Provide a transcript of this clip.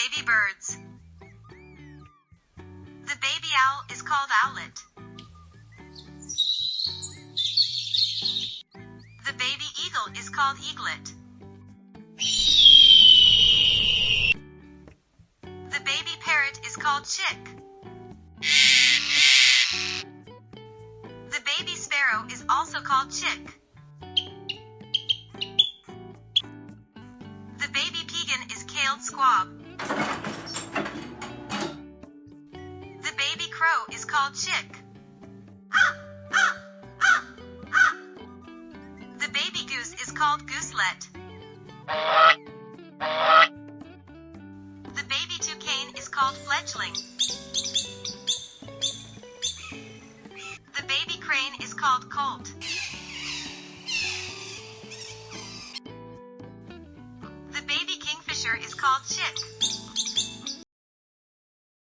baby birds. The baby owl is called owlet. The baby eagle is called eaglet. The baby parrot is called chick. The baby sparrow is also called chick. The baby peahen is called squab. The baby crow is called chick. The baby goose is called gooselet. The baby toucan is called fledgling. The baby crane is called colt. The baby kingfisher is called chick.